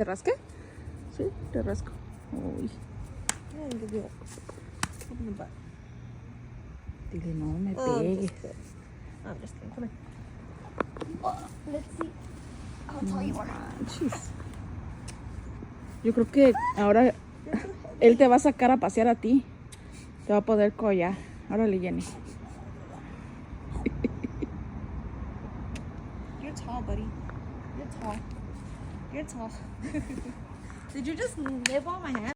¿Te rasqué? Sí, te rasco. Uy. Dile, no me pegues. I'm just kidding. Come here. Let's see how tall you are. Manches. Yo creo que ahora él te va a sacar a pasear a ti. Te va a poder collar. Órale, Jenny. You're tall, buddy. You're tall. You're tall. Did you just nib on my hand?